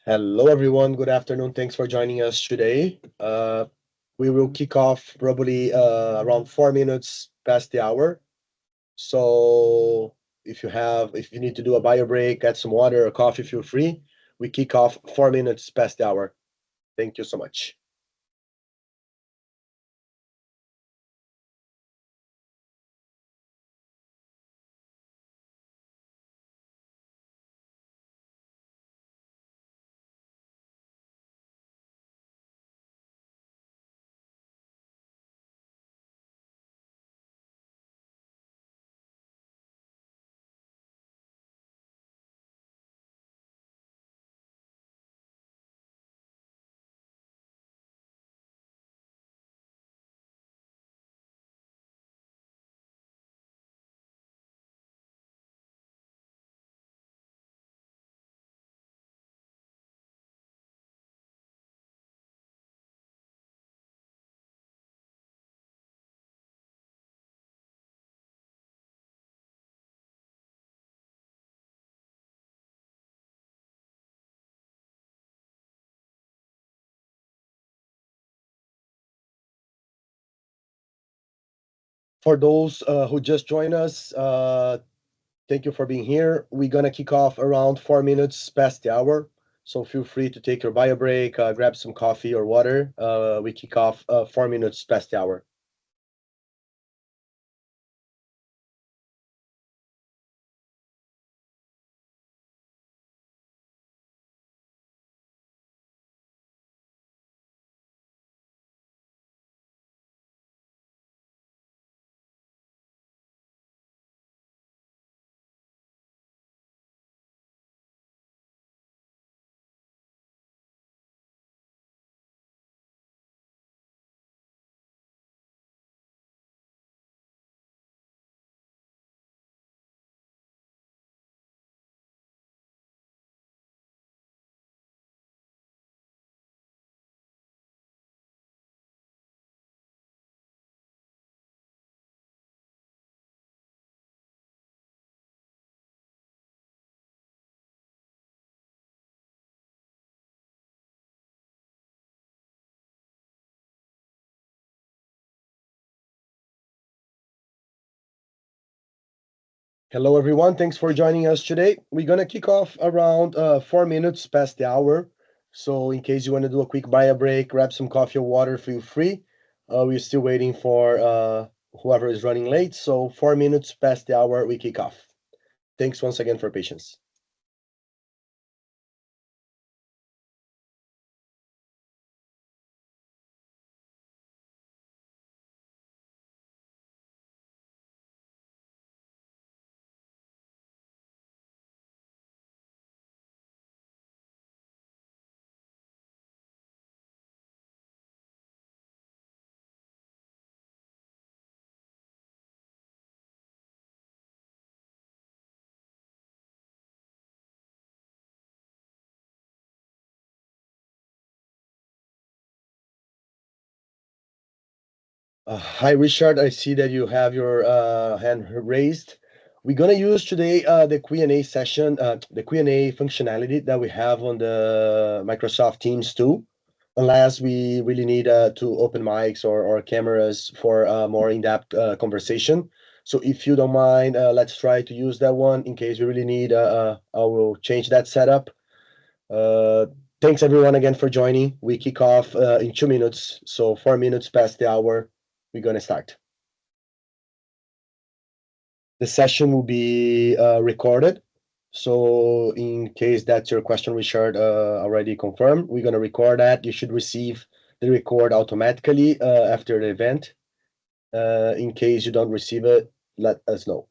Hello, everyone. Good afternoon. Thanks for joining us today. We will kick off probably around 4 minutes past the hour. So if you need to do a bio break, get some water or coffee, feel free. We kick off 4 minutes past the hour. Thank you so much. For those who just joined us, thank you for being here. We're gonna kick off around 4 minutes past the hour. So feel free to take your bio break, grab some coffee or water. We kick off 4 minutes past the hour. Hello, everyone. Thanks for joining us today. We're going to kick off around 4 minutes past the hour. So, in case you want to do a quick bio break, grab some coffee or water, feel free. We're still waiting for whoever is running late. So, 4 minutes past the hour, we kick off. Thanks once again for patience. Hi, Richard. I see that you have your hand raised. We're gonna use today the Q&A session, the Q&A functionality that we have on the Microsoft Teams tool, unless we really need to open mics or cameras for a more in-depth conversation. So if you don't mind, let's try to use that one in case we really need. I will change that setup. Uh, Thanks everyone again for joining. We kick off in 2 minutes, so 4 minutes past the hour. We're gonna start. The session will be recorded. So in case that's your question, Richard, already confirmed, we're gonna record that. You should receive the record automatically after the event. In case you don't receive it, let us know.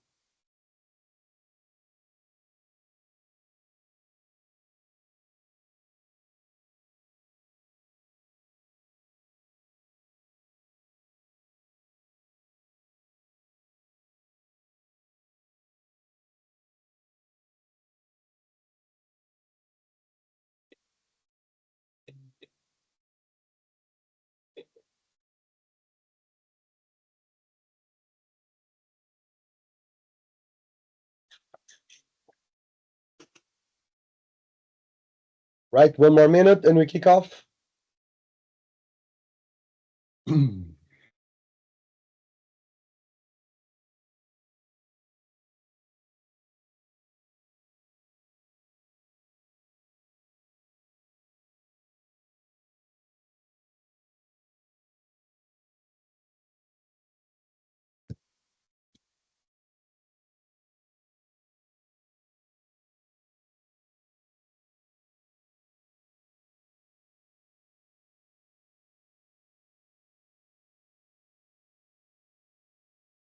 Right, one more minute and we kick off.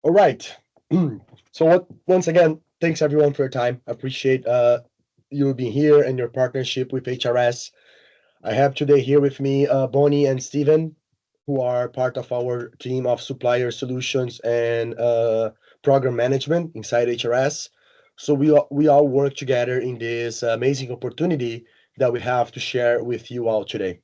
All right. Once again, thanks everyone for your time. I appreciate you being here and your partnership with HRS. I have today here with me Bonnie and Steven, who are part of our team of supplier solutions and program management inside HRS. So we all work together in this amazing opportunity that we have to share with you all today.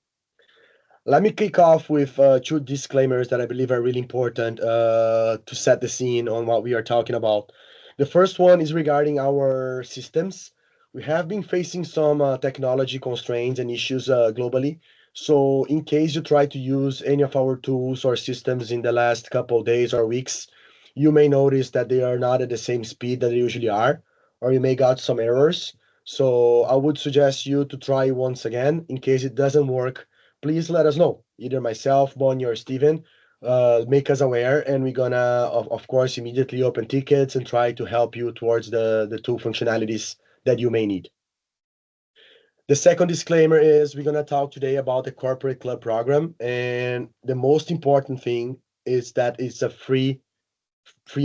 Let me kick off with two disclaimers that I believe are really important to set the scene on what we are talking about. The first one is regarding our systems. We have been facing some technology constraints and issues globally. So, in case you try to use any of our tools or systems in the last couple of days or weeks, you may notice that they are not at the same speed that they usually are, or you may got some errors. So, I would suggest you to try once again. In case it doesn't work, please let us know. Either myself, Bonnie, or Steven. Make us aware, and we're gonna, of course, immediately open tickets and try to help you towards the two functionalities that you may need. The second disclaimer is we're gonna talk today about the corporate club program, and the most important thing is that it's a free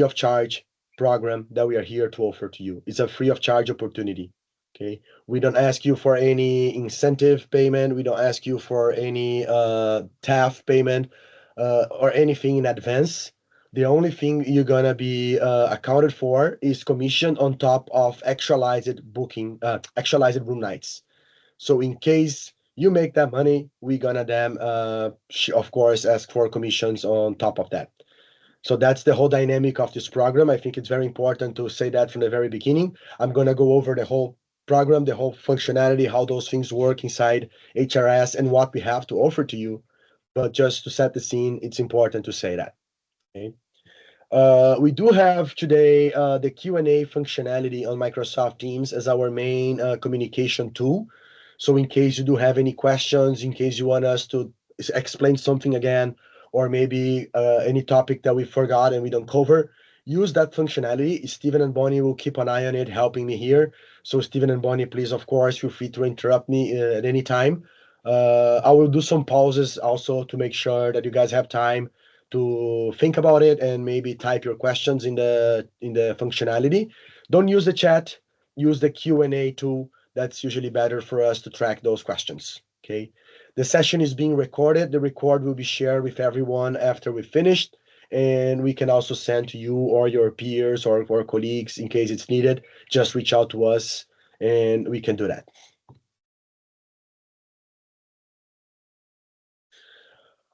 of charge program that we are here to offer to you. It's a free of charge opportunity. Okay. We don't ask you for any incentive payment. We don't ask you for any TAF payment or anything in advance. The only thing you're gonna be accounted for is commission on top of actualized room nights. So in case you make that money, we're gonna then, of course, ask for commissions on top of that. So that's the whole dynamic of this program. I think it's very important to say that from the very beginning. I'm going to go over the whole program, the whole functionality, how those things work inside HRS and what we have to offer to you. But just to set the scene, it's important to say that. Okay. We do have today the Q&A functionality on Microsoft Teams as our main communication tool. So in case you do have any questions, in case you want us to explain something again, or maybe any topic that we forgot and we don't cover, use that functionality. Stephen and Bonnie will keep an eye on it, helping me here. So Stephen and Bonnie, please, of course, feel free to interrupt me at any time. I will do some pauses also to make sure that you guys have time to think about it and maybe type your questions in the functionality. Don't use the chat, use the Q&A tool. That's usually better for us to track those questions. Okay. The session is being recorded. The record will be shared with everyone after we finished, and we can also send to you or your peers or colleagues in case it's needed. Just reach out to us and we can do that.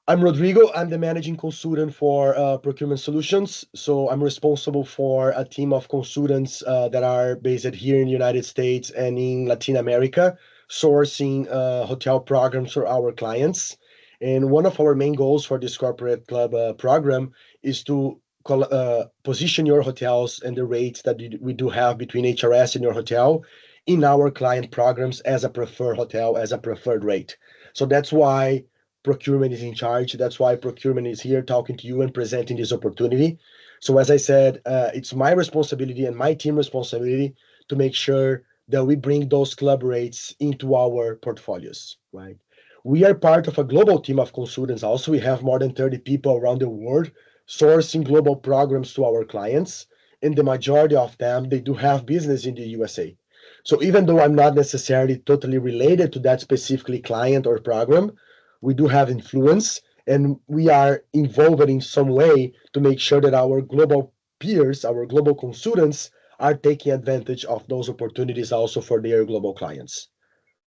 I'm Rodrigo. I'm the managing consultant for procurement solutions. So I'm responsible for a team of consultants that are based here in the United States and in Latin America, sourcing hotel programs for our clients. And one of our main goals for this corporate club program is to position your hotels and the rates that we do have between HRS and your hotel in our client programs as a preferred hotel, as a preferred rate. So that's why procurement is in charge. That's why procurement is here talking to you and presenting this opportunity. So as I said, it's my responsibility and my team responsibility to make sure that we bring those club rates into our portfolios, right? We are part of a global team of consultants. Also, we have more than 30 people around the world sourcing global programs to our clients. And the majority of them, they do have business in the USA. So even though I'm not necessarily totally related to that specifically client or program, we do have influence and we are involved in some way to make sure that our global peers, our global consultants, are taking advantage of those opportunities also for their global clients.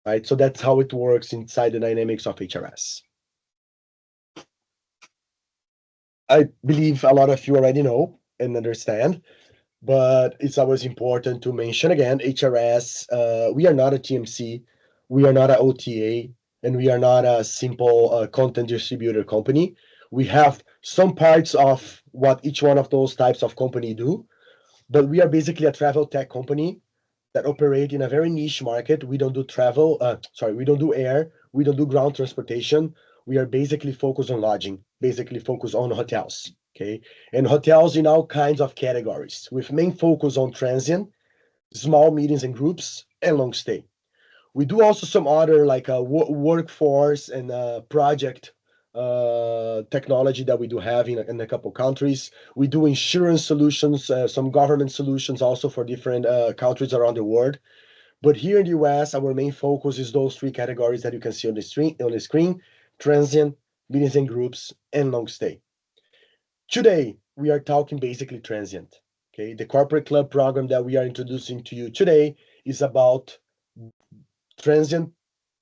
Right. So that's how it works inside the dynamics of HRS. I believe a lot of you already know and understand, but it's always important to mention again HRS. We are not a TMC. We are not a OTA, and we are not a simple content distributor company. We have some parts of what each one of those types of company do, but we are basically a travel tech company that operate in a very niche market. We don't do travel, sorry, we don't do air, we don't do ground transportation. We are basically focused on lodging, basically focused on hotels. Okay. And hotels in all kinds of categories, with main focus on transient, small meetings and groups, and long stay. We do also some other like workforce and project technology that we do have in a couple countries. We do insurance solutions, some government solutions also for different countries around the world. But here in the US, our main focus is those three categories that you can see on the screen: transient, meetings and groups, and long stay. Today, we are talking basically transient. Okay, the corporate club program that we are introducing to you today is about transient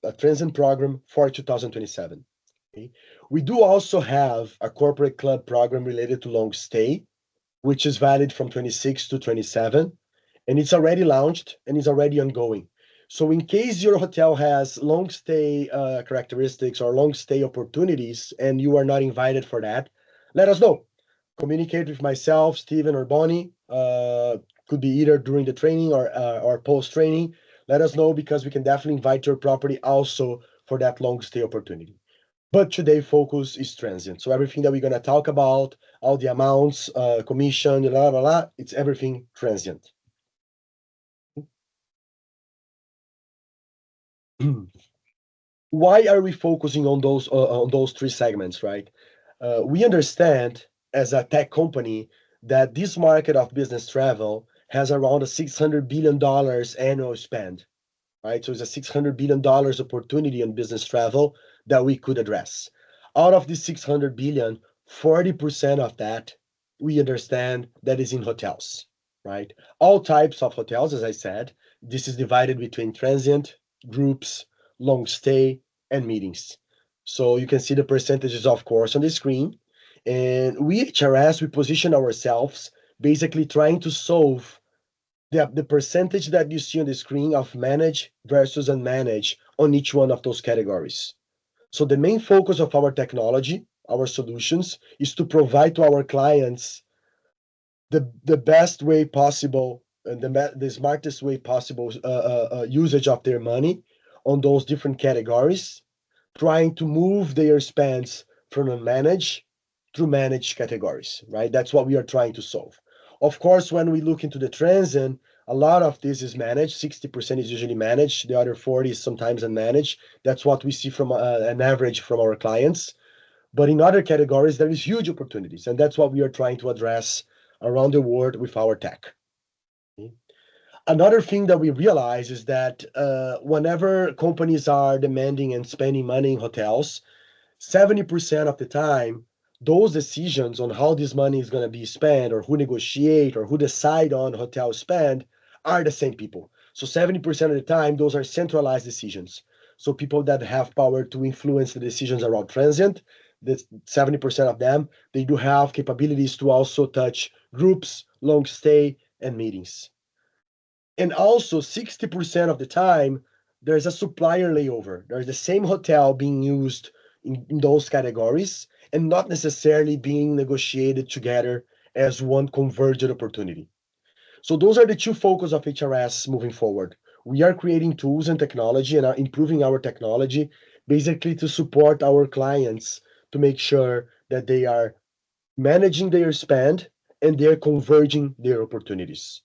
a transient program for 2027. Okay? We do also have a corporate club program related to long stay, which is valid from 26 to 27, and it's already launched and is already ongoing. So in case your hotel has long stay characteristics or long stay opportunities and you are not invited for that, let us know. Communicate with myself, Steven, or Bonnie. Could be either during the training or post training. Let us know because we can definitely invite your property also for that long stay opportunity. But today focus is transient. So everything that we're gonna talk about, all the amounts, commission, la la la, it's everything transient. Why are we focusing on those three segments, right? We understand as a tech company that this market of business travel has around a $600 billion annual spend, right? So it's a $600 billion opportunity in business travel that we could address. Out of this 600 billion, 40% of that we understand that is in hotels, right? All types of hotels, as I said. This is divided between transient, groups, long stay, and meetings. So you can see the percentages, of course, on the screen. And we HRS, we position ourselves basically trying to solve the percentage that you see on the screen of manage versus unmanage on each one of those categories. So the main focus of our technology, our solutions, is to provide to our clients the best way possible and the smartest way possible usage of their money on those different categories, trying to move their spends from unmanaged through managed categories, right? That's what we are trying to solve. Of course, when we look into the transient, a lot of this is managed. 60% is usually managed. The other 40 is sometimes unmanaged. That's what we see from an average from our clients. But in other categories, there is huge opportunities, and that's what we are trying to address around the world with our tech. Another thing that we realize is that whenever companies are demanding and spending money in hotels, 70% of the time, those decisions on how this money is going to be spent or who negotiate or who decide on hotel spend are the same people. So 70% of the time, those are centralized decisions. So people that have power to influence the decisions around transient, the 70% of them, they do have capabilities to also touch groups, long stay, and meetings. And also 60% of the time, there's a supplier layover. There's the same hotel being used in those categories and not necessarily being negotiated together as one converged opportunity. So those are the two focus of HRS moving forward. We are creating tools and technology and are improving our technology basically to support our clients to make sure that they are managing their spend and they're converging their opportunities.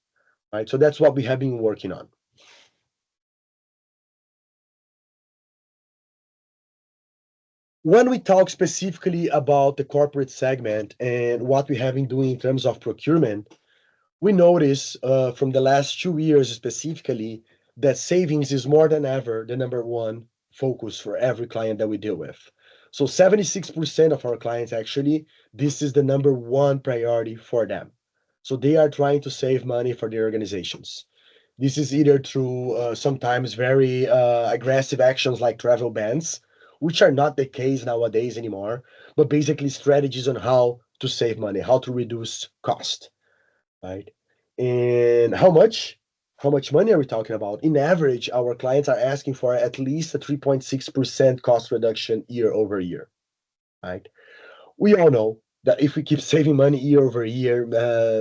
Right? So that's what we have been working on. When we talk specifically about the corporate segment and what we have been doing in terms of procurement, we notice from the last 2 years specifically that savings is more than ever the number one focus for every client that we deal with. So 76% of our clients actually, this is the number one priority for them. So they are trying to save money for their organizations. This is either through sometimes very aggressive actions like travel bans, which are not the case nowadays anymore, but basically strategies on how to save money, how to reduce cost, right? And how much? how much money are we talking about? In average, our clients are asking for at least a 3.6% cost reduction year over year, right? We all know that if we keep saving money year over year,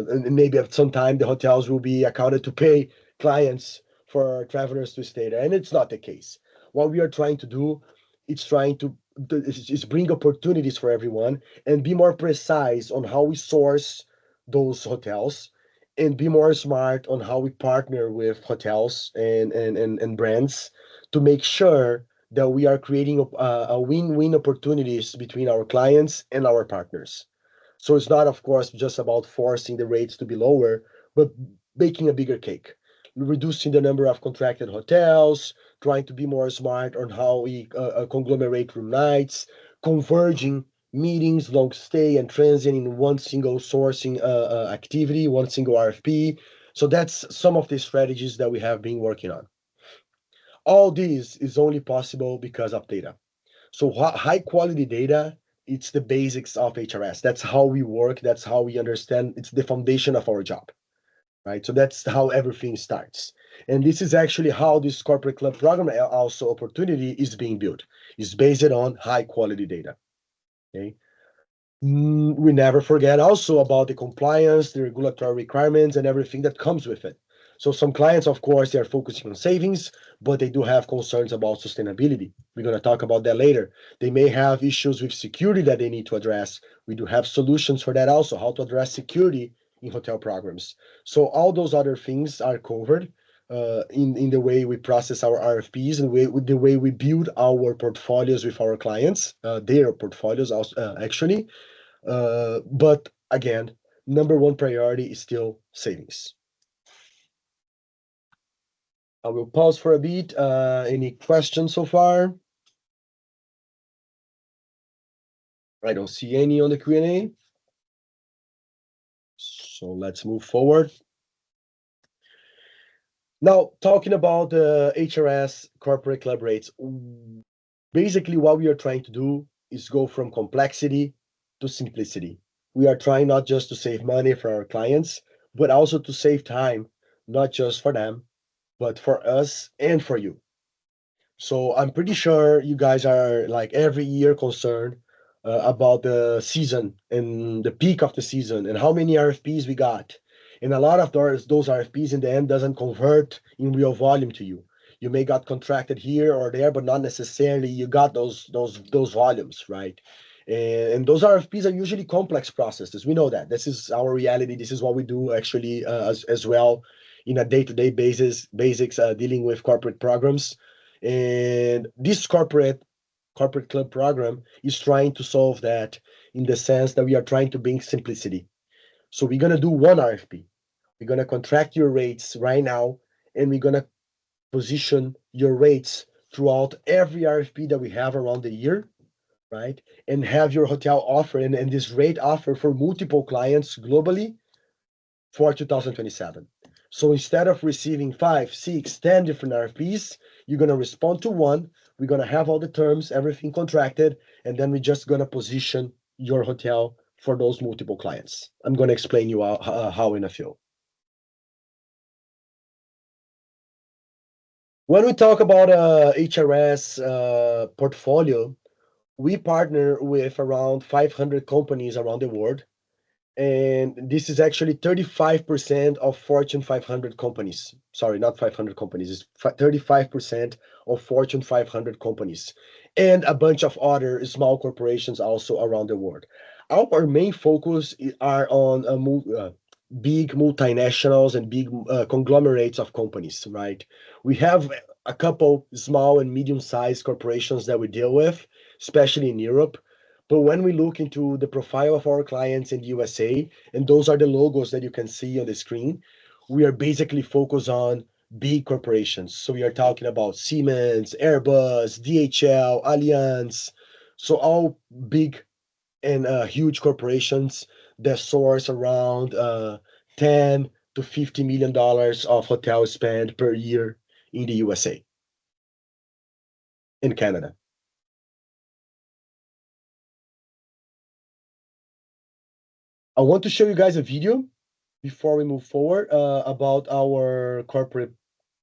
and maybe at some time the hotels will be accounted to pay clients for travelers to stay there, and it's not the case. What we are trying to do, it's trying to is bring opportunities for everyone and be more precise on how we source those hotels and be more smart on how we partner with hotels and brands to make sure that we are creating a win-win opportunities between our clients and our partners. So it's not, of course, just about forcing the rates to be lower, but baking a bigger cake, reducing the number of contracted hotels, trying to be more smart on how we conglomerate room nights, converging meetings, long stay, and transient in one single sourcing activity, one single RFP. So that's some of the strategies that we have been working on. All this is only possible because of data. So high quality data, it's the basics of HRS. That's how we work. That's how we understand. It's the foundation of our job, right? So that's how everything starts. And this is actually how this corporate club program also opportunity is being built. It's based on high quality data. Okay. We never forget also about the compliance, the regulatory requirements, and everything that comes with it. So some clients, of course, they are focusing on savings, but they do have concerns about sustainability. We're going to talk about that later. They may have issues with security that they need to address. We do have solutions for that also, how to address security in hotel programs. So all those other things are covered in the way we process our RFPs and with the way we build our portfolios with our clients, their portfolios also, actually. But again, number one priority is still savings. I will pause for a bit. Any questions so far? I don't see any on the Q&A. So let's move forward. Now, talking about the HRS corporate club rates, basically what we are trying to do is go from complexity to simplicity. We are trying not just to save money for our clients, but also to save time, not just for them, but for us and for you. So I'm pretty sure you guys are like every year concerned about the season and the peak of the season and how many RFPs we got. And a lot of those RFPs in the end doesn't convert in real volume to you. You may got contracted here or there, but not necessarily you got those volumes, right? And those RFPs are usually complex processes. We know that. This is our reality. This is what we do actually as well in a day-to-day basis, basics dealing with corporate programs. And this corporate club program is trying to solve that in the sense that we are trying to bring simplicity. So we're gonna do one RFP. We're gonna contract your rates right now, and we're gonna position your rates throughout every RFP that we have around the year, right? And have your hotel offer and this rate offer for multiple clients globally for 2027. So instead of receiving 5, 6, 10 different RFPs, you're going to respond to one. We're going to have all the terms, everything contracted, and then we're just going to position your hotel for those multiple clients. I'm going to explain you how in a few. When we talk about HRS portfolio, we partner with around 500 companies around the world, and this is actually 35% of Fortune 500 companies. Sorry, not 500 companies. It's 35% of Fortune 500 companies, and a bunch of other small corporations also around the world. Our main focus are on big multinationals and big conglomerates of companies, right? We have a couple small and medium-sized corporations that we deal with, especially in Europe. But when we look into the profile of our clients in the USA, and those are the logos that you can see on the screen, we are basically focused on big corporations. So we are talking about Siemens, Airbus, DHL, Allianz. So all big and huge corporations that source around 10 to $50 million of hotel spend per year in the USA, in Canada. I want to show you guys a video before we move forward about our corporate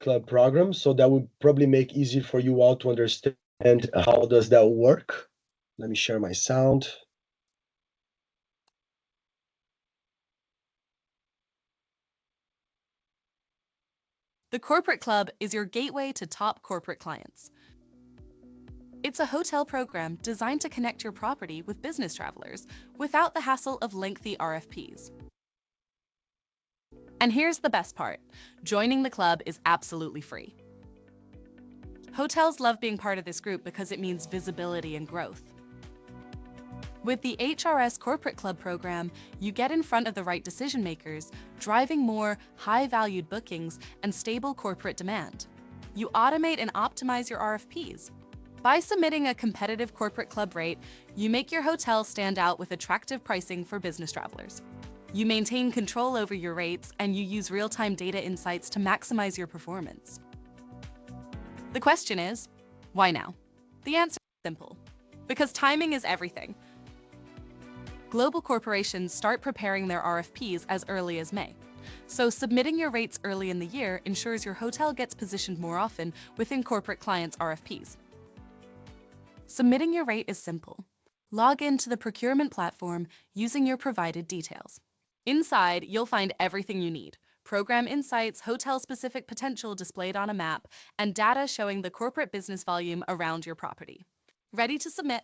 club program, so that would probably make easy for you all to understand how does that work. Let me share my sound. The Corporate Club is your gateway to top corporate clients. It's a hotel program designed to connect your property with business travelers without the hassle of lengthy RFPs. And here's the best part: joining the club is absolutely free. Hotels love being part of this group because it means visibility and growth. With the HRS Corporate Club program, you get in front of the right decision makers, driving more high-valued bookings and stable corporate demand. You automate and optimize your RFPs. By submitting a competitive corporate club rate, you make your hotel stand out with attractive pricing for business travelers. You maintain control over your rates, and you use real-time data insights to maximize your performance. The question is, why now? The answer is simple: because timing is everything. Global corporations start preparing their RFPs as early as May. So submitting your rates early in the year ensures your hotel gets positioned more often within corporate clients' RFPs. Submitting your rate is simple. Log into the procurement platform using your provided details. Inside, you'll find everything you need: program insights, hotel-specific potential displayed on a map, and data showing the corporate business volume around your property. Ready to submit?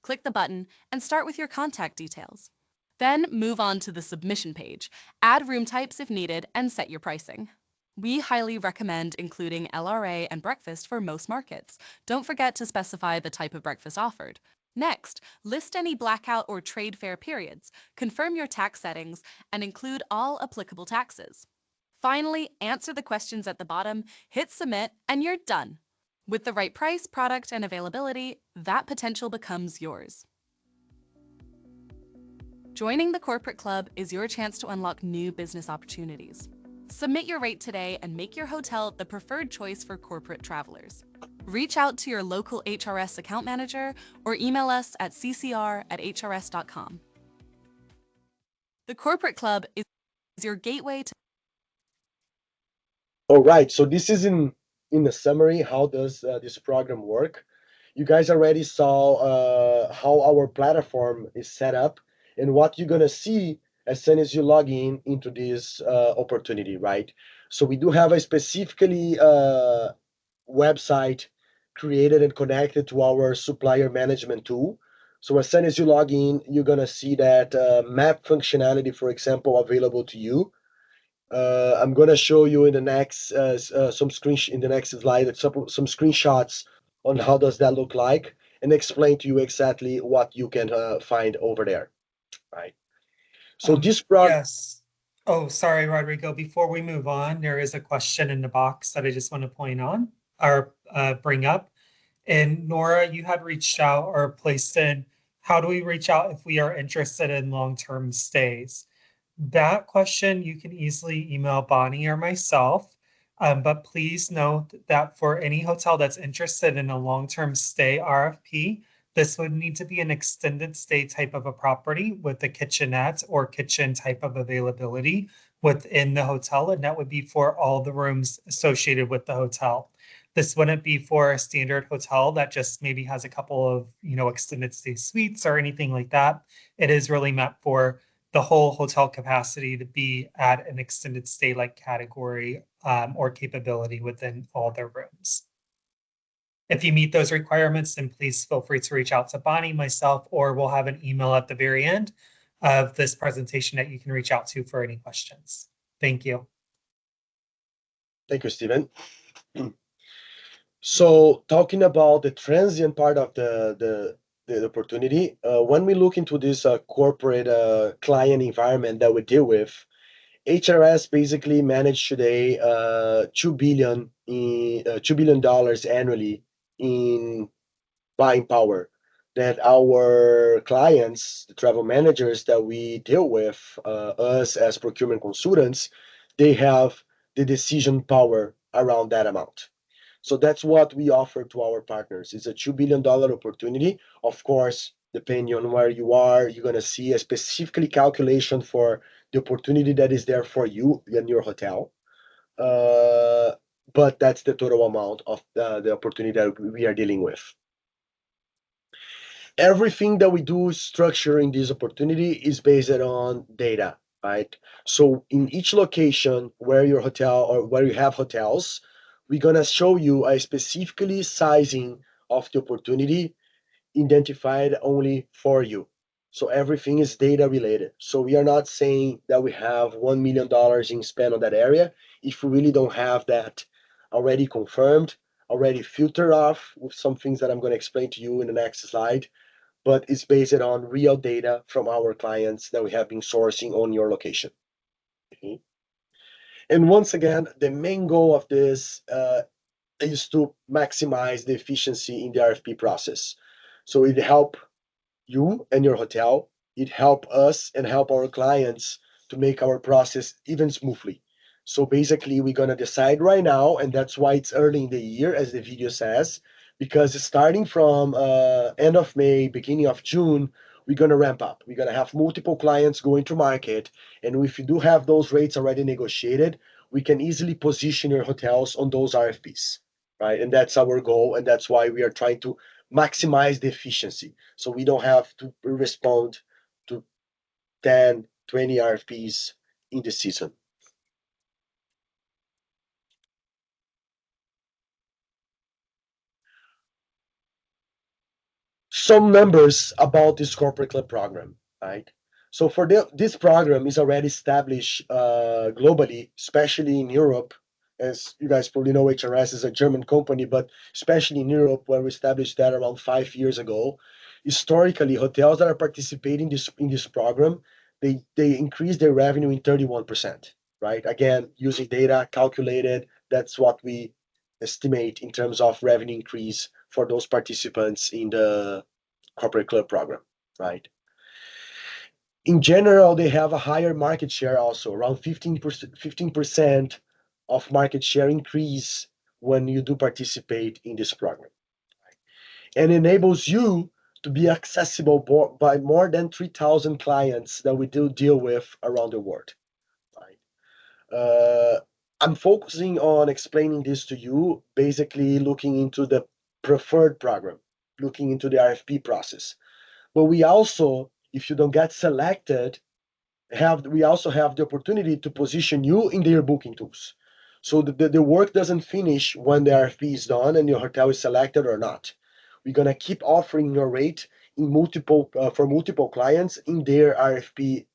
Click the button and start with your contact details. Then move on to the submission page, add room types if needed, and set your pricing. We highly recommend including LRA and breakfast for most markets. Don't forget to specify the type of breakfast offered. Next, list any blackout or trade fair periods, confirm your tax settings, and include all applicable taxes. Finally, answer the questions at the bottom, hit submit, and you're done. With the right price, product, and availability, that potential becomes yours. Joining the Corporate Club is your chance to unlock new business opportunities. Submit your rate today and make your hotel the preferred choice for corporate travelers. Reach out to your local HRS account manager or email us at ccr@hrs.com. The Corporate Club is your gateway to... All right, so this is in the summary. How does this program work? You guys already saw how our platform is set up and what you're gonna see as soon as you log in into this opportunity, right? So we do have a specifically website created and connected to our supplier management tool. So as soon as you log in, you're gonna see that map functionality, for example, available to you. I'm gonna show you in the next in the next slide some screenshots on how does that look like, and explain to you exactly what you can find over there, right? So this Yes. Oh, sorry, Rodrigo. Before we move on, there is a question in the box that I just want to point on or bring up. And Nora, you had reached out or placed in, how do we reach out if we are interested in long-term stays? That question you can easily email Bonnie or myself. But please note that for any hotel that's interested in a long-term stay RFP, this would need to be an extended stay type of a property with a kitchenette or kitchen type of availability within the hotel, and that would be for all the rooms associated with the hotel. This wouldn't be for a standard hotel that just maybe has a couple of, extended stay suites or anything like that. It is really meant for the whole hotel capacity to be at an extended stay like category or capability within all their rooms. If you meet those requirements, then please feel free to reach out to Bonnie, myself, or we'll have an email at the very end of this presentation that you can reach out to for any questions. Thank you. Thank you, Stephen. So talking about the transient part of the opportunity, when we look into this corporate client environment that we deal with, HRS basically managed today $2 billion annually in buying power that our clients, the travel managers that we deal with, us as procurement consultants, they have the decision power around that amount. So that's what we offer to our partners. It's a $2 billion opportunity. Of course, depending on where you are, you're going to see a specifically calculation for the opportunity that is there for you and your hotel. But that's the total amount of the opportunity that we are dealing with. Everything that we do structuring this opportunity is based on data, right? So in each location where your hotel or where you have hotels, we're gonna show you a specifically sizing of the opportunity identified only for you. So everything is data related. So we are not saying that we have $1 million in spend on that area if we really don't have that already confirmed, already filtered off with some things that I'm going to explain to you in the next slide. But it's based on real data from our clients that we have been sourcing on your location. Okay? And once again, the main goal of this is to maximize the efficiency in the RFP process. So it help you and your hotel. It help us and help our clients to make our process even smoothly. So basically, we're gonna decide right now, and that's why it's early in the year, as the video says, because starting from end of May, beginning of June, we're gonna ramp up. We're gonna have multiple clients going to market, and if you do have those rates already negotiated, we can easily position your hotels on those RFPs, right? And that's our goal, and that's why we are trying to maximize the efficiency so we don't have to respond to 10, 20 RFPs in the season. Some numbers about this corporate club program, right? So for this program is already established globally, especially in Europe. As you guys probably know, HRS is a German company, but especially in Europe, where we established that around 5 years ago. Historically, hotels that are participating in this program, they increase their revenue in 31%, right? Again, using data calculated, that's what we estimate in terms of revenue increase for those participants in the corporate club program, right? In general, they have a higher market share also, around 15% of market share increase when you do participate in this program, and enables you to be accessible by more than 3,000 clients that we do deal with around the world, right? I'm focusing on explaining this to you, basically looking into the preferred program, looking into the RFP process. But we also, if you don't get selected, we also have the opportunity to position you in their booking tools. So the work doesn't finish when the RFP is done and your hotel is selected or not. We're gonna keep offering your rate in multiple for multiple clients in their RFP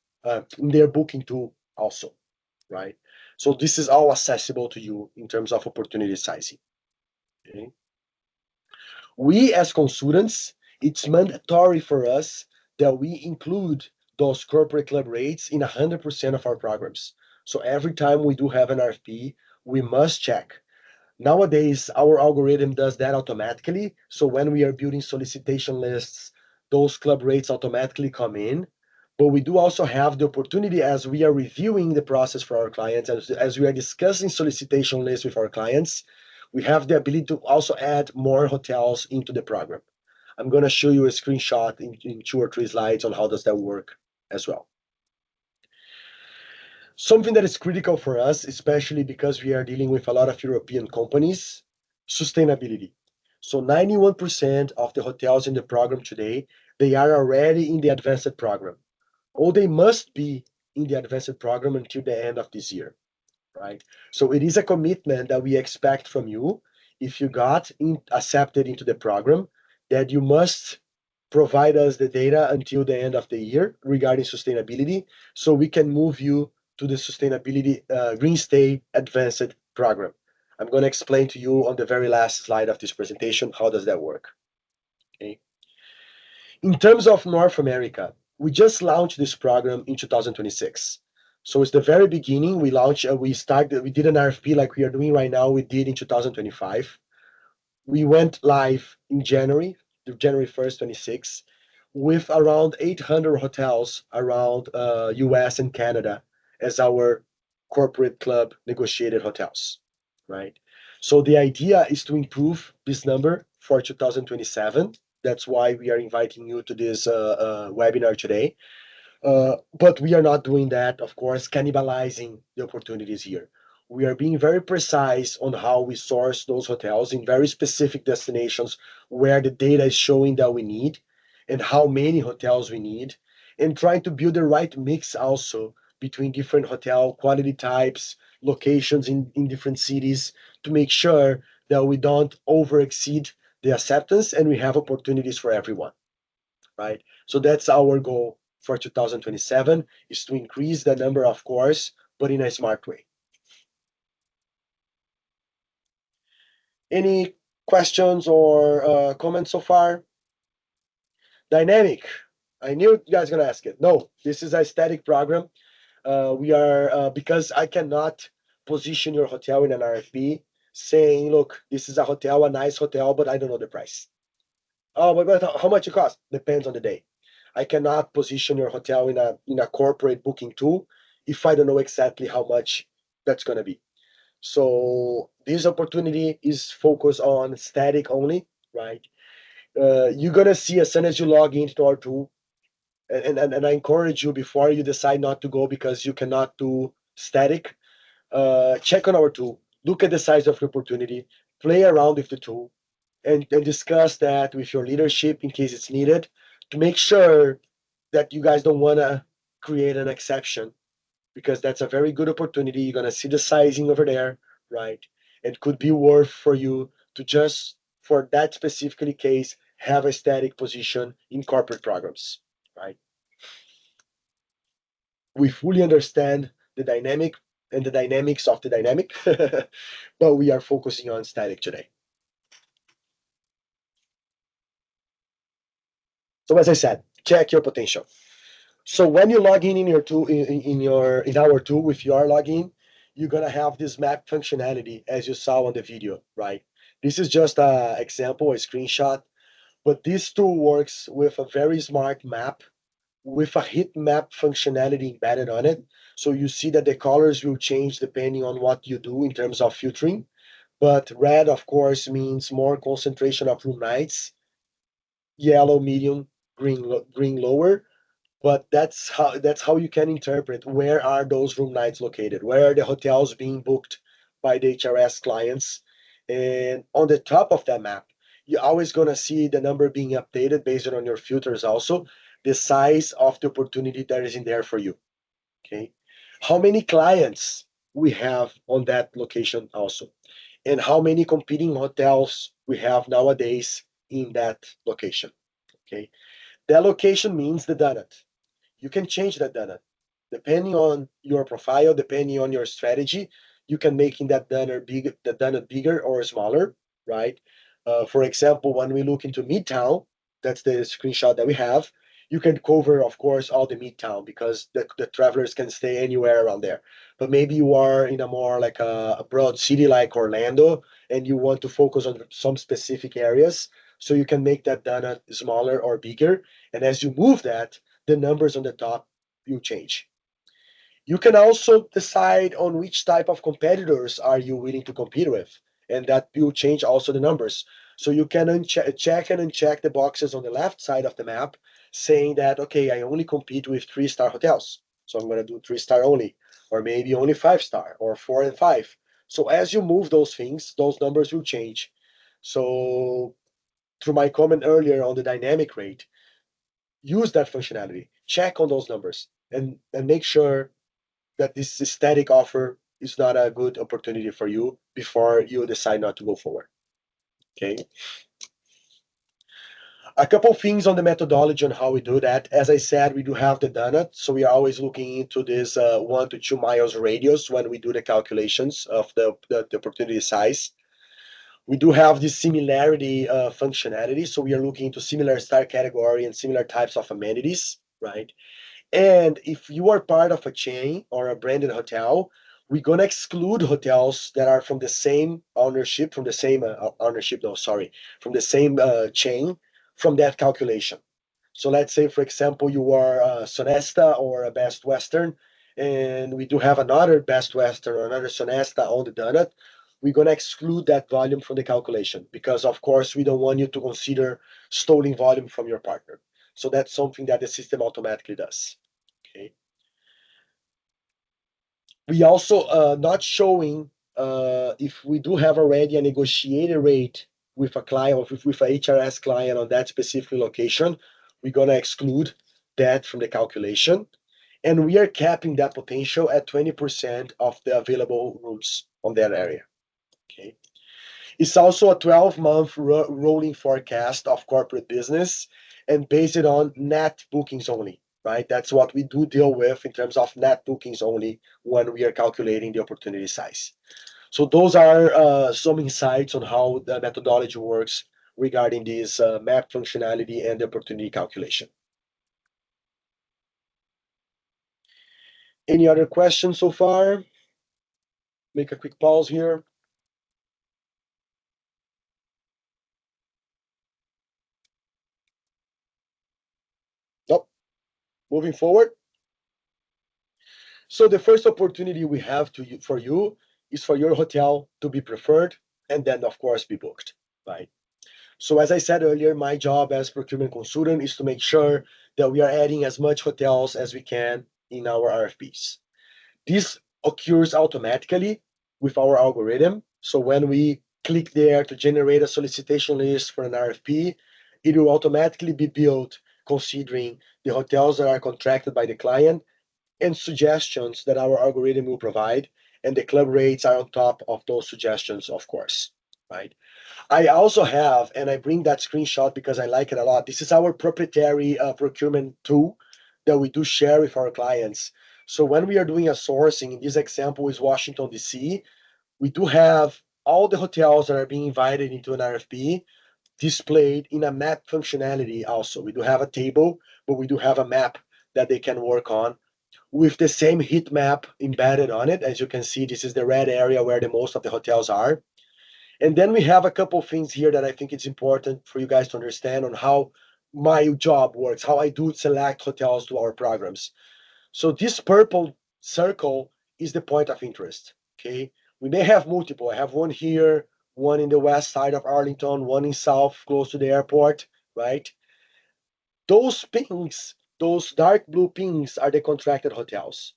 in their booking tool also, right? So this is all accessible to you in terms of opportunity sizing. Okay? We as consultants, it's mandatory for us that we include those corporate club rates in 100% of our programs. So every time we do have an RFP, we must check. Nowadays, our algorithm does that automatically. So when we are building solicitation lists, those club rates automatically come in. But we do also have the opportunity as we are reviewing the process for our clients, as we are discussing solicitation lists with our clients, we have the ability to also add more hotels into the program. I'm going to show you a screenshot in 2 or 3 slides on how does that work as well. Something that is critical for us, especially because we are dealing with a lot of European companies, sustainability. So 91% of the hotels in the program today, they are already in the advanced program, or they must be in the advanced program until the end of this year, right? So it is a commitment that we expect from you if you got accepted into the program, that you must provide us the data until the end of the year regarding sustainability, so we can move you to the sustainability Green Stay Advanced program. I'm going to explain to you on the very last slide of this presentation how does that work. Okay. In terms of North America, we just launched this program in 2026. So it's the very beginning. We did an RFP like we are doing right now. We did in 2025. We went live in January 1st, 26, with around 800 hotels around US and Canada as our corporate club negotiated hotels, right? So the idea is to improve this number for 2027. That's why we are inviting you to this webinar today. But we are not doing that, of course, cannibalizing the opportunities here. We are being very precise on how we source those hotels in very specific destinations where the data is showing that we need and how many hotels we need, and trying to build the right mix also between different hotel quality types, locations in different cities to make sure that we don't over exceed the acceptance and we have opportunities for everyone, right? So that's our goal for 2027 is to increase the number of cores, but in a smart way. Any questions or comments so far? Dynamic. I knew you guys gonna ask it. No, this is a static program. We are because I cannot position your hotel in an RFP saying, look, this is a hotel, a nice hotel, but I don't know the price. Oh, but how much it costs? Depends on the day. I cannot position your hotel in a corporate booking tool if I don't know exactly how much that's gonna be. So this opportunity is focused on static only, right? You're gonna see as soon as you log into our tool, and I encourage you before you decide not to go because you cannot do static. Check on our tool, look at the size of the opportunity, play around with the tool, and discuss that with your leadership in case it's needed to make sure that you guys don't want to create an exception because that's a very good opportunity. You're going to see the sizing over there, right? It could be worth for you to just, for that specifically case, have a static position in corporate programs, right? We fully understand the dynamic and the dynamics of the dynamic, but we are focusing on static today. So as I said, check your potential. So when you log in your tool in our tool with your login, you're gonna have this map functionality as you saw on the video, right? This is just a example, a screenshot, but this tool works with a very smart map with a heat map functionality embedded on it. So you see that the colors will change depending on what you do in terms of filtering. But red, of course, means more concentration of room nights, yellow, medium, green lower, but that's how you can interpret where are those room nights located, where are the hotels being booked by the HRS clients, and on the top of that map you're always going to see the number being updated based on your filters, also the size of the opportunity that is in there for you. Okay, how many clients we have on that location also, and how many competing hotels we have nowadays in that location. Okay, that location means the donut. You can change that donut depending on your profile, depending on your strategy. You can making that donut bigger or smaller, right? For example, when we look into Midtown, that's the screenshot that we have. You can cover, of course, all the Midtown because the travelers can stay anywhere around there. But maybe you are in a more like a broad city like Orlando, and you want to focus on some specific areas, so you can make that donut smaller or bigger. And as you move that, the numbers on the top will change. You can also decide on which type of competitors are you willing to compete with, and that will change also the numbers. So you can check and uncheck the boxes on the left side of the map, saying that okay, I only compete with 3-star hotels, so I'm going to do 3-star only, or maybe only 5-star, or 4 and 5. So as you move those things, those numbers will change. So through my comment earlier on the dynamic rate, use that functionality, check on those numbers, and make sure that this static offer is not a good opportunity for you before you decide not to go forward. Okay. A couple things on the methodology on how we do that. As I said, we do have the donut, so we are always looking into this 1 to 2 miles radius when we do the calculations of the opportunity size. We do have this similarity functionality, so we are looking into similar star category and similar types of amenities, right? And if you are part of a chain or a branded hotel, we're gonna exclude hotels that are from the same ownership, from the same ownership, no, sorry, from the same chain from that calculation. So let's say, for example, you are a Sonesta or a Best Western, and we do have another Best Western or another Sonesta on the donut. We're gonna exclude that volume from the calculation because, of course, we don't want you to consider stolen volume from your partner. So that's something that the system automatically does. We also not showing if we do have already a negotiated rate with a client or with a HRS client on that specific location, we're gonna exclude that from the calculation, and we are capping that potential at 20% of the available rooms on that area. Okay. It's also a 12-month rolling forecast of corporate business and based on net bookings only, right? That's what we do deal with in terms of net bookings only when we are calculating the opportunity size. So those are some insights on how the methodology works regarding this map functionality and the opportunity calculation. Any other questions so far? Make a quick pause here. Nope. Moving forward. So the first opportunity we have for you is for your hotel to be preferred and then of course be booked, right? So as I said earlier, my job as procurement consultant is to make sure that we are adding as much hotels as we can in our RFPs. This occurs automatically with our algorithm. So when we click there to generate a solicitation list for an RFP, it will automatically be built considering the hotels that are contracted by the client and suggestions that our algorithm will provide, and the club rates are on top of those suggestions, of course, right? I also have, and I bring that screenshot because I like it a lot. This is our proprietary procurement tool that we do share with our clients. So when we are doing a sourcing, in this example is Washington, D.C., we do have all the hotels that are being invited into an RFP displayed in a map functionality also. We do have a table, but we do have a map that they can work on with the same heat map embedded on it. As you can see, this is the red area where the most of the hotels are. And then we have a couple of things here that I think it's important for you guys to understand on how my job works, how I do select hotels to our programs. So this purple circle is the point of interest. Okay. We may have multiple. I have one here, one in the west side of Arlington, one in south, close to the airport, right? Those pings, those dark blue pings are the contracted hotels.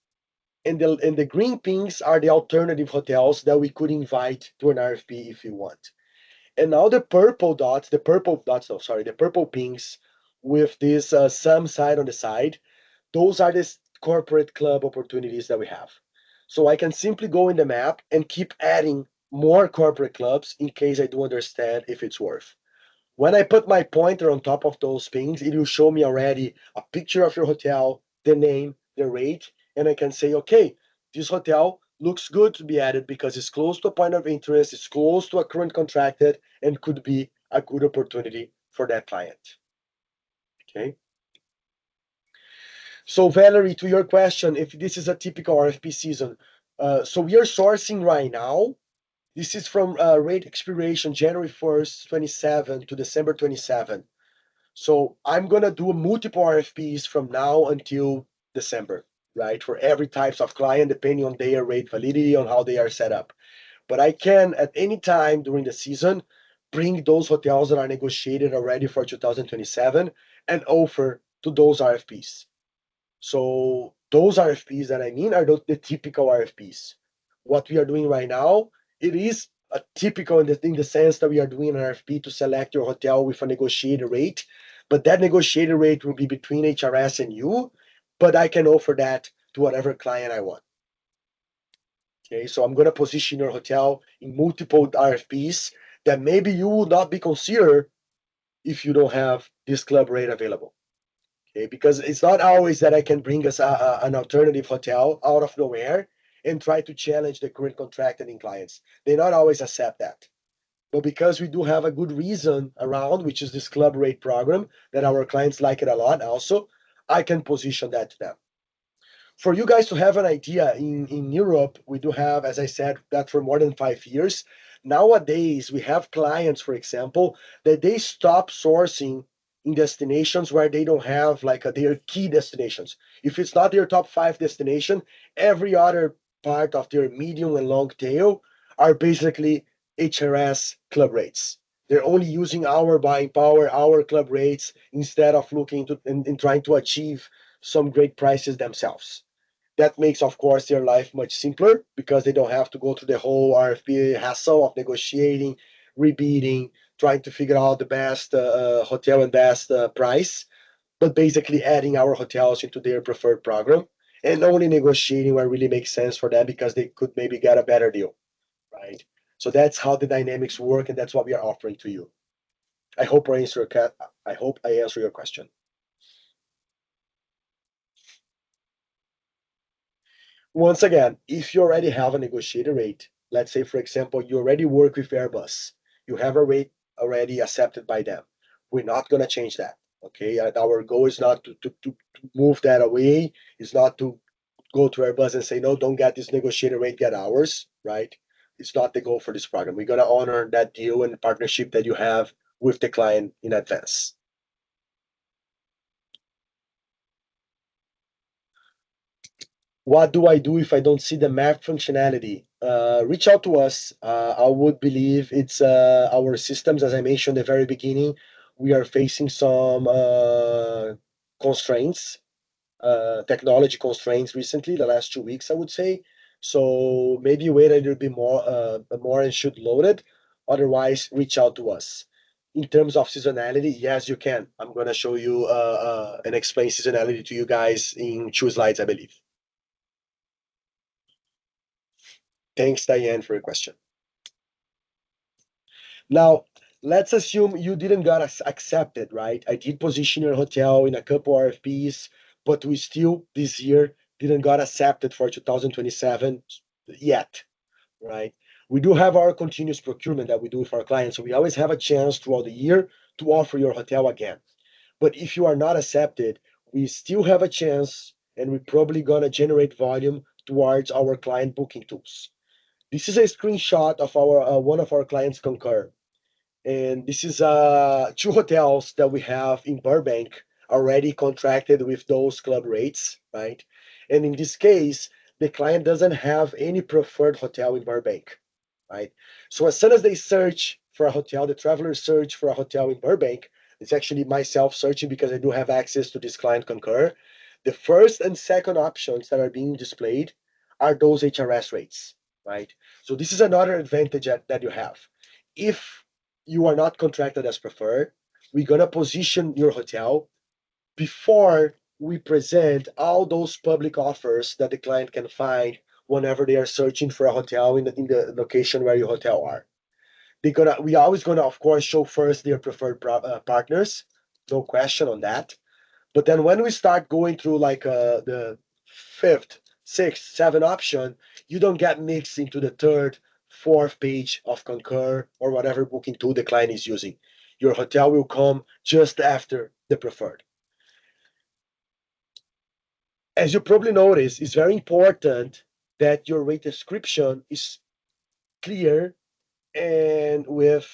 And the green pings are the alternative hotels that we could invite to an RFP if you want. And now the purple dots, the purple pings with this sum side on the side, those are the corporate club opportunities that we have. So I can simply go in the map and keep adding more corporate clubs in case I do understand if it's worth. When I put my pointer on top of those pings, it will show me already a picture of your hotel, the name, the rate, and I can say, okay, this hotel looks good to be added because it's close to a point of interest, it's close to a current contracted, and could be a good opportunity for that client. Okay. So Valerie, to your question, if this is a typical RFP season, so we are sourcing right now. This is from rate expiration January 1st, 27 to December 27. So I'm gonna do multiple RFPs from now until December, right? For every types of client, depending on their rate validity, on how they are set up. But I can at any time during the season bring those hotels that are negotiated already for 2027 and offer to those RFPs. So those RFPs that I mean are the typical RFPs. What we are doing right now, it is a typical in the sense that we are doing an RFP to select your hotel with a negotiated rate, but that negotiated rate will be between HRS and you, but I can offer that to whatever client I want. Okay, so I'm gonna position your hotel in multiple RFPs that maybe you will not be considered if you don't have this club rate available. Okay, because it's not always that I can bring us an alternative hotel out of nowhere and try to challenge the current contracting clients. They not always accept that. But because we do have a good reason around, which is this club rate program, that our clients like it a lot also, I can position that to them. For you guys to have an idea, in Europe, we do have, as I said, that for more than 5 years. Nowadays, we have clients, for example, that they stop sourcing in destinations where they don't have like their key destinations. If it's not their top five destination, every other part of their medium and long tail are basically HRS club rates. They're only using our buying power, our club rates, instead of looking to and trying to achieve some great prices themselves. That makes, of course, their life much simpler because they don't have to go through the whole RFP hassle of negotiating, rebidding, trying to figure out the best hotel and best price, but basically adding our hotels into their preferred program and only negotiating where really makes sense for them because they could maybe get a better deal, right? So that's how the dynamics work, and that's what we are offering to you. I hope I hope I answer your question. Once again, if you already have a negotiated rate, let's say, for example, you already work with Airbus, you have a rate already accepted by them. We're not going to change that. Okay. Our goal is not to move that away, it's not to go to Airbus and say, no, don't get this negotiated rate, get ours, right? It's not the goal for this program. We're going to honor that deal and partnership that you have with the client in advance. What do I do if I don't see the map functionality? Reach out to us. I would believe it's our systems, as I mentioned at the very beginning. We are facing some constraints, technology constraints recently, the last 2 weeks, I would say. So maybe wait a little bit more and should load it. Otherwise, reach out to us. In terms of seasonality, yes, you can. I'm gonna show you and explain seasonality to you guys in 2 slides, I believe. Thanks, Diane, for your question. Now, let's assume you didn't get accepted, right? I did position your hotel in a couple RFPs, but we still this year didn't got accepted for 2027 yet, right? We do have our continuous procurement that we do with our clients, so we always have a chance throughout the year to offer your hotel again. But if you are not accepted, we still have a chance, and we're probably gonna generate volume towards our client booking tools. This is a screenshot of our one of our clients, Concur, and this is 2 hotels that we have in Burbank already contracted with those club rates, right? And in this case, the client doesn't have any preferred hotel in Burbank, right? So as soon as they search for a hotel, the travelers search for a hotel in Burbank. It's actually myself searching because I do have access to this client Concur. The first and second options that are being displayed are those HRS rates, right? So this is another advantage that you have. If you are not contracted as preferred, we're gonna position your hotel before we present all those public offers that the client can find whenever they are searching for a hotel in the location where your hotel are. We always gonna, of course, show first their preferred partners, no question on that. But then when we start going through like the fifth, sixth, seventh option, you don't get mixed into the third, fourth page of Concur or whatever booking tool the client is using. Your hotel will come just after the preferred. As you probably notice, it's very important that your rate description is clear and with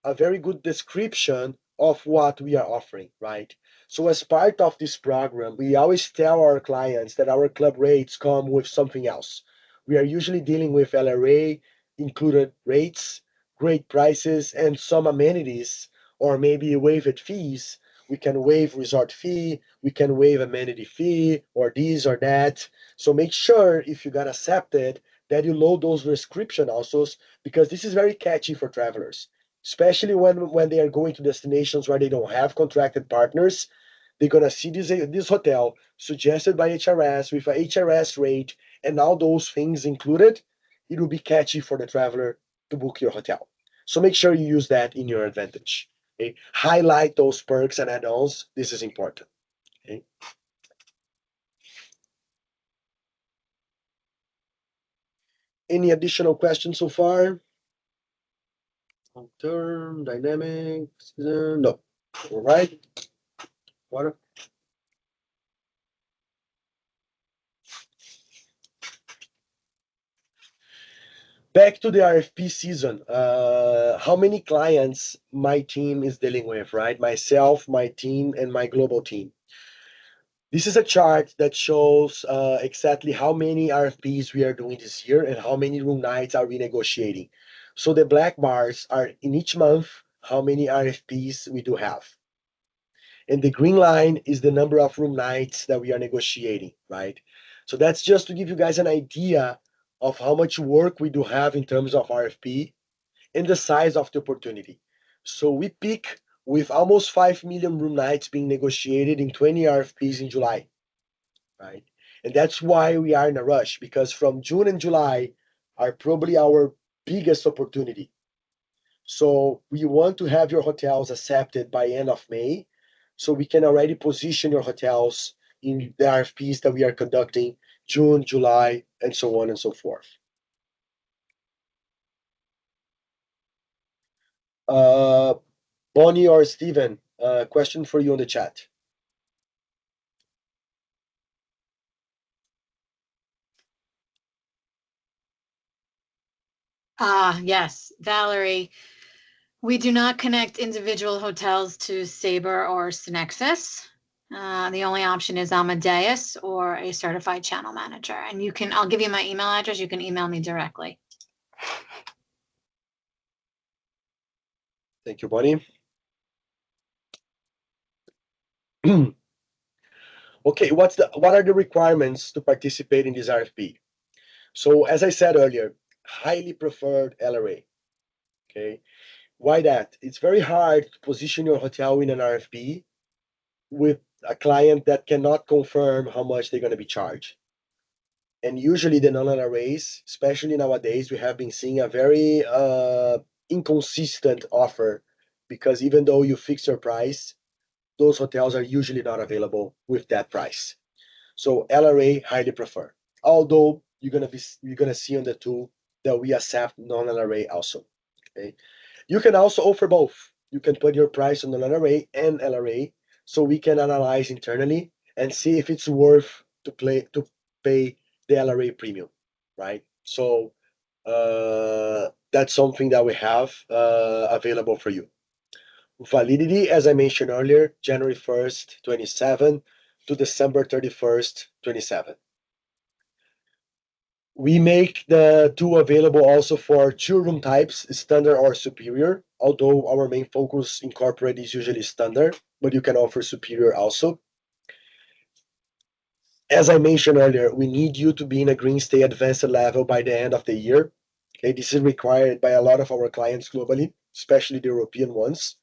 a very good description of what we are offering, right? So, as part of this program, we always tell our clients that our club rates come with something else. We are usually dealing with LRA, included rates, great prices, and some amenities, or maybe waived fees. We can waive resort fee, we can waive amenity fee, or this or that. So make sure if you got accepted that you load those description also, because this is very catchy for travelers, especially when they are going to destinations where they don't have contracted partners. They're gonna see this hotel suggested by HRS with a HRS rate and all those things included. It will be catchy for the traveler to book your hotel. So make sure you use that in your advantage. Okay? Highlight those perks and add-ons. This is important. Okay? Any additional questions so far? Long term, dynamics, no. All right. Water. Back to the RFP season. How many clients my team is dealing with, right? Myself, my team, and my global team. This is a chart that shows exactly how many RFPs we are doing this year and how many room nights are we negotiating. So the black bars are in each month how many RFPs we do have. And the green line is the number of room nights that we are negotiating, right? So that's just to give you guys an idea of how much work we do have in terms of RFP and the size of the opportunity. So we peak with almost 5 million room nights being negotiated in 20 RFPs in July, right? And that's why we are in a rush, because from June and July are probably our biggest opportunity. So we want to have your hotels accepted by end of May, so we can already position your hotels in the RFPs that we are conducting June, July, and so on and so forth. Uh, Bonnie or Steven, question for you on the chat. Yes, Valerie. We do not connect individual hotels to Sabre or Synexus. The only option is Amadeus or a certified channel manager. And I'll give you my email address. You can email me directly. Thank you, Bonnie. Okay, what are the requirements to participate in this RFP? So as I said earlier, highly preferred LRA. Okay, why that? It's very hard to position your hotel in an RFP with a client that cannot confirm how much they're going to be charged. And usually the non-LRAs, especially nowadays, we have been seeing a very inconsistent offer, because even though you fix your price, those hotels are usually not available with that price. So LRA highly prefer. Although you're gonna see on the tool that we accept non-LRA also. Okay. You can also offer both. You can put your price on the LRA and LRA, so we can analyze internally and see if it's worth to pay the LRA premium, right? So that's something that we have available for you. Validity, as I mentioned earlier, January 1st, 27 to December 31st, 27. We make the tool available also for two room types, standard or superior, although our main focus in corporate is usually standard, but you can offer superior also. As I mentioned earlier, we need you to be in a green stay advanced level by the end of the year. Okay, this is required by a lot of our clients globally, especially the European ones.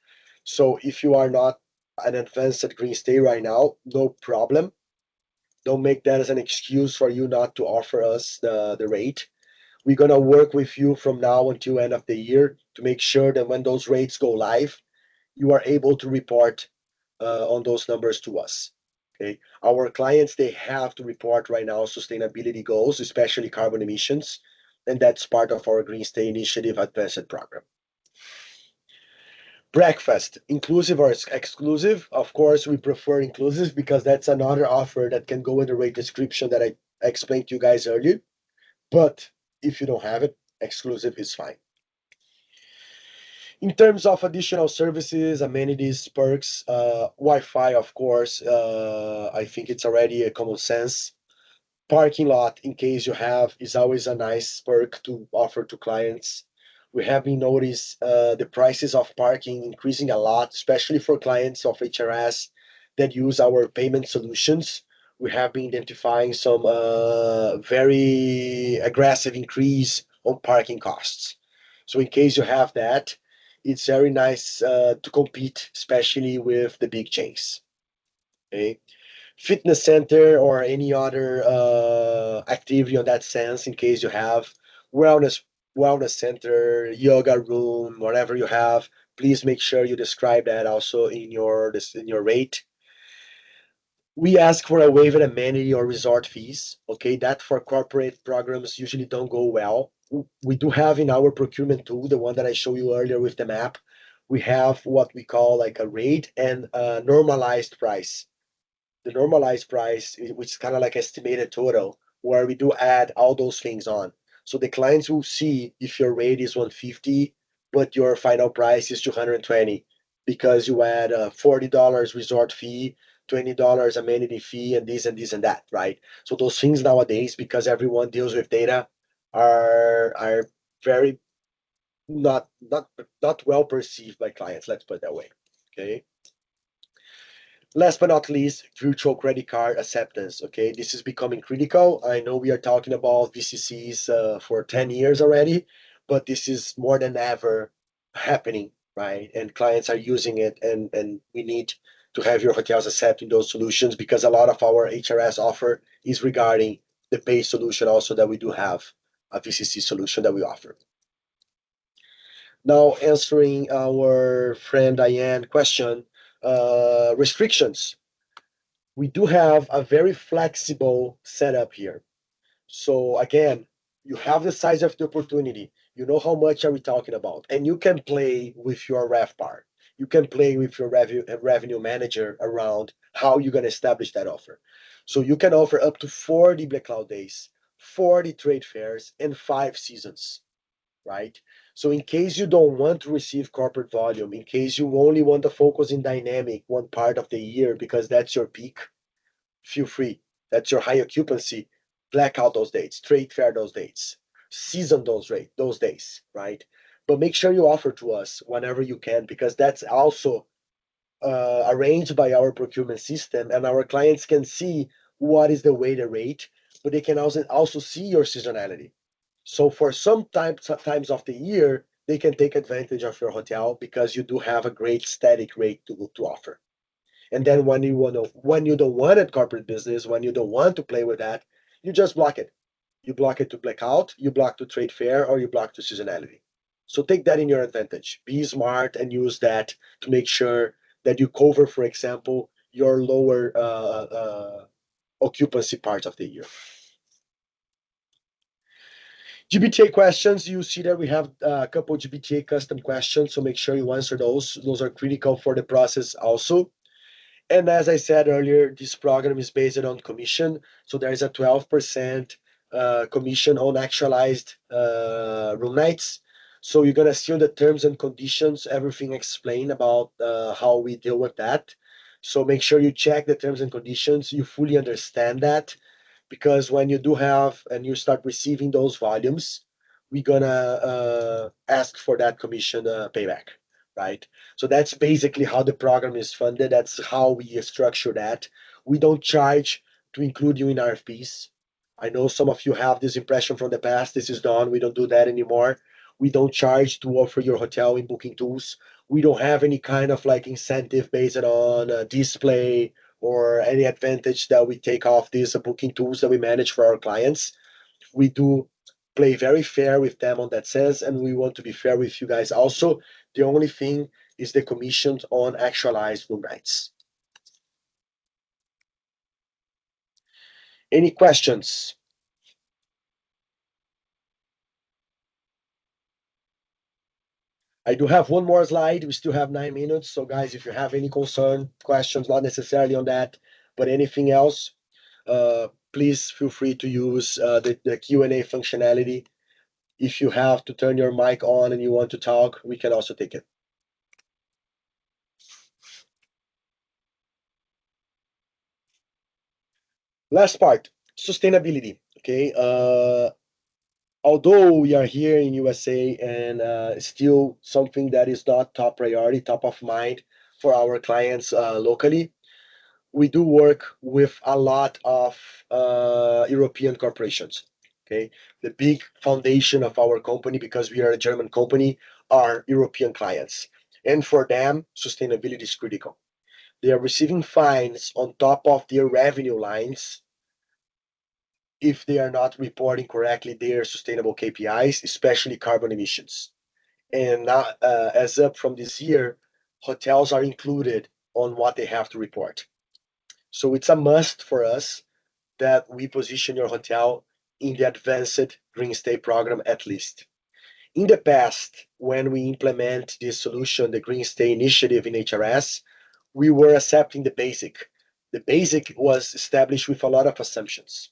So if you are not an advanced green stay right now, no problem. Don't make that as an excuse for you not to offer us the rate. We're gonna work with you from now until end of the year to make sure that when those rates go live, you are able to report on those numbers to us. Okay, our clients, they have to report right now sustainability goals, especially carbon emissions, and that's part of our Green Stay Initiative Advanced program. Breakfast, inclusive or exclusive? Of course, we prefer inclusive because that's another offer that can go in the rate description that I explained to you guys earlier. But if you don't have it, exclusive is fine. In terms of additional services, amenities, perks, Wi-Fi, of course, I think it's already a common sense. Parking lot, in case you have, is always a nice perk to offer to clients. We have been noticed the prices of parking increasing a lot, especially for clients of HRS that use our payment solutions. We have been identifying some very aggressive increase on parking costs. So in case you have that, it's very nice to compete, especially with the big chains. Okay, fitness center or any other activity on that sense, in case you have wellness center, yoga room, whatever you have, please make sure you describe that also in your rate. We ask for a waiver amenity or resort fees. Okay, that for corporate programs usually don't go well. We do have in our procurement tool, the one that I showed you earlier with the map, we have what we call like a rate and a normalized price. The normalized price, which is kind of like estimated total, where we do add all those things on. So the clients will see if your rate is 150, but your final price is 220 because you add a $40 resort fee, $20 amenity fee, and this and this and that, right? So those things nowadays, because everyone deals with data, are very not well perceived by clients. Let's put it that way. Okay. Last but not least, virtual credit card acceptance. Okay, this is becoming critical. I know we are talking about VCCs for 10 years already, but this is more than ever happening, right? And clients are using it, and we need to have your hotels accepting those solutions because a lot of our HRS offer is regarding the pay solution also that we do have a VCC solution that we offer. Now, answering our friend Diane question, restrictions. We do have a very flexible setup here. So again, you have the size of the opportunity. You know how much are we talking about, and you can play with your ref bar. You can play with your revenue manager around how you're going to establish that offer. So you can offer up to 40 Black Cloud days, 40 trade fairs, and 5 seasons, right? So in case you don't want to receive corporate volume, in case you only want to focus in dynamic one part of the year because that's your peak, feel free. That's your high occupancy. Black out those dates, trade fair those dates, season those days, right? But make sure you offer to us whenever you can because that's also arranged by our procurement system, and our clients can see what is the weighted rate, but they can also see your seasonality. So for some times of the year, they can take advantage of your hotel because you do have a great static rate to offer. And then when you don't want it corporate business, when you don't want to play with that, you just block it. You block it to blackout, you block to trade fair, or you block to seasonality. So take that in your advantage. Be smart and use that to make sure that you cover, for example, your lower occupancy part of the year. GBTA questions, you see that we have a couple GBTA custom questions, so make sure you answer those. Those are critical for the process also. And as I said earlier, this program is based on commission. So there is a 12% commission on actualized room nights. So you're gonna see on the terms and conditions, everything explained about how we deal with that. So make sure you check the terms and conditions, you fully understand that, because when you do have and you start receiving those volumes, we're gonna ask for that commission payback, right? So that's basically how the program is funded. That's how we structure that. We don't charge to include you in RFPs. I know some of you have this impression from the past. This is done. We don't do that anymore. We don't charge to offer your hotel in booking tools. We don't have any kind of like incentive based on display or any advantage that we take off these booking tools that we manage for our clients. We do play very fair with them on that sense, and we want to be fair with you guys also. The only thing is the commissions on actualized room nights. Any questions? I do have one more slide. We still have 9 minutes. So guys, if you have any concern, questions, not necessarily on that, but anything else, please feel free to use the Q&A functionality. If you have to turn your mic on and you want to talk, we can also take it. Last part, sustainability. Okay. Although we are here in USA and still something that is not top priority, top of mind for our clients locally, we do work with a lot of European corporations. Okay, the big foundation of our company, because we are a German company, are European clients, and for them, sustainability is critical. They are receiving fines on top of their revenue lines if they are not reporting correctly their sustainable KPIs, especially carbon emissions. And now, as up from this year, hotels are included on what they have to report. So it's a must for us that we position your hotel in the advanced Green Stay program at least. In the past, when we implement this solution, the Green Stay initiative in HRS, we were accepting the basic. The basic was established with a lot of assumptions,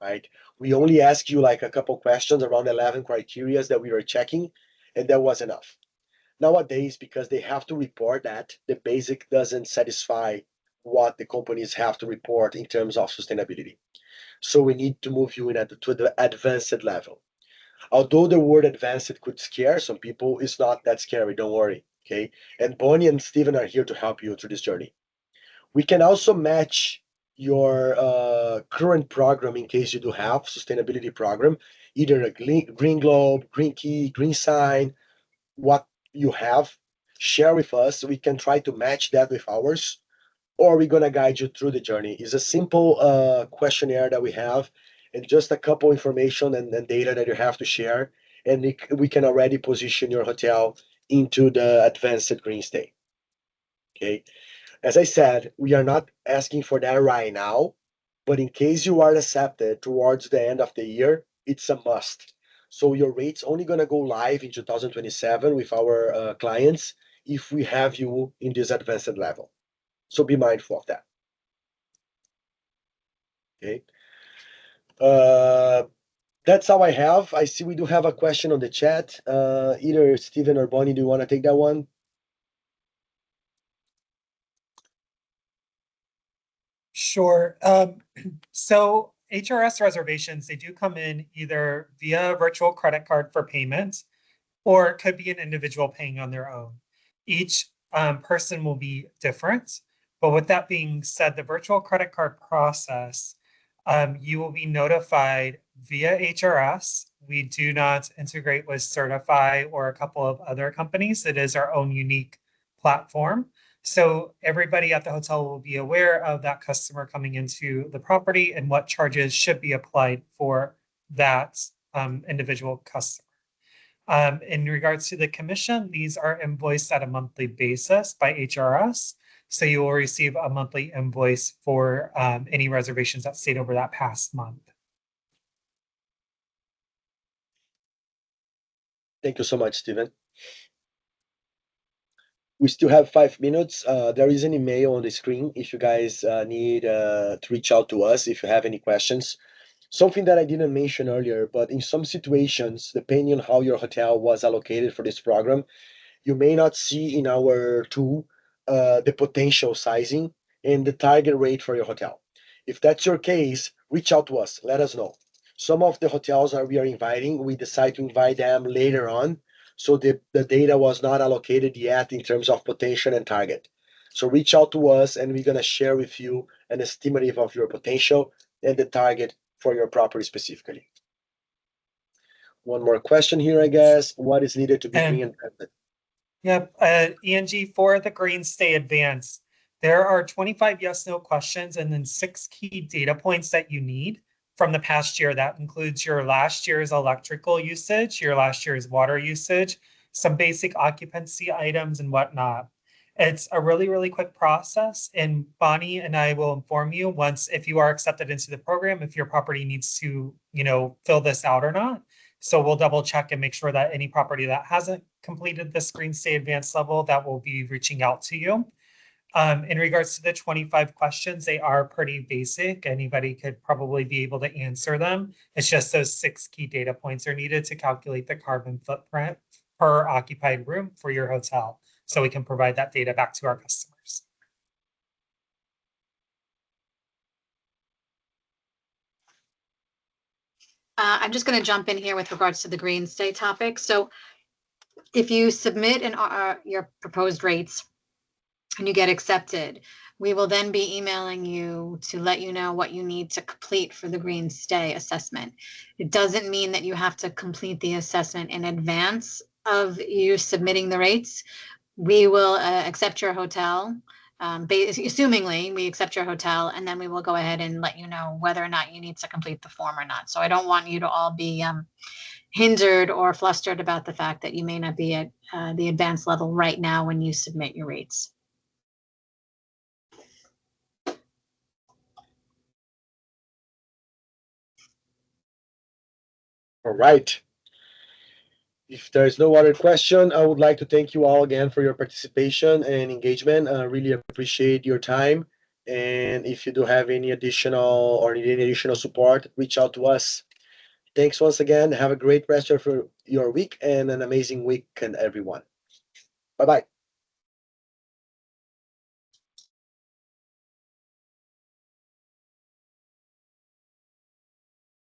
right? We only asked you like a couple questions around 11 criteria that we were checking, and that was enough. Nowadays, because they have to report that, the basic doesn't satisfy what the companies have to report in terms of sustainability. So we need to move you to the advanced level. Although the word advanced could scare some people, it's not that scary, don't worry, okay? And Bonnie and Steven are here to help you through this journey. We can also match your current program in case you do have sustainability program, either a green globe, green key, green sign, what you have, share with us. We can try to match that with ours, or we're gonna guide you through the journey. It's a simple questionnaire that we have, and just a couple information and data that you have to share, and we can already position your hotel into the advanced green stay. Okay. As I said, we are not asking for that right now, but in case you are accepted towards the end of the year, it's a must. So your rate's only gonna go live in 2027 with our clients if we have you in this advanced level. So be mindful of that. Okay. Uh, that's all I have. I see we do have a question on the chat. Either Steven or Bonnie, do you want to take that one? Sure. So HRS reservations, they do come in either via virtual credit card for payment, or it could be an individual paying on their own. Each person will be different. But with that being said, the virtual credit card process, you will be notified via HRS. We do not integrate with Certify or a couple of other companies. It is our own unique platform. So everybody at the hotel will be aware of that customer coming into the property and what charges should be applied for that individual customer. In regards to the commission, these are invoiced at a monthly basis by HRS. So you will receive a monthly invoice for any reservations that stayed over that past month. Thank you so much, Steven. We still have 5 minutes. There is an email on the screen if you guys need to reach out to us if you have any questions. Something that I didn't mention earlier, but in some situations, depending on how your hotel was allocated for this program, you may not see in our tool the potential sizing and the target rate for your hotel. If that's your case, reach out to us. Let us know. Some of the hotels we are inviting, we decide to invite them later on. So the data was not allocated yet in terms of potential and target. So reach out to us and we're going to share with you an estimative of your potential and the target for your property specifically. One more question here, I guess. What is needed to be green and Yep, ENG for the Green Stay Advance. There are 25 yes, no questions and then 6 key data points that you need from the past year. That includes your last year's electrical usage, your last year's water usage, some basic occupancy items and whatnot. It's a really, really quick process, and Bonnie and I will inform you once if you are accepted into the program, if your property needs to, fill this out or not. So we'll double check and make sure that any property that hasn't completed this Green Stay Advanced level, that will be reaching out to you. In regards to the 25 questions, they are pretty basic. Anybody could probably be able to answer them. It's just those 6 key data points are needed to calculate the carbon footprint per occupied room for your hotel. So we can provide that data back to our customers. I'm just going to jump in here with regards to the Green Stay topic. So if you submit your proposed rates and you get accepted, we will then be emailing you to let you know what you need to complete for the Green Stay assessment. It doesn't mean that you have to complete the assessment in advance of you submitting the rates. We will accept your hotel. Assumingly, we accept your hotel, and then we will go ahead and let you know whether or not you need to complete the form or not. So I don't want you to all be hindered or flustered about the fact that you may not be at the advanced level right now when you submit your rates. All right. If there's no other question, I would like to thank you all again for your participation and engagement. I really appreciate your time. And if you do have any additional or need any additional support, reach out to us. Thanks once again. Have a great rest of your week and an amazing weekend, everyone. Bye bye.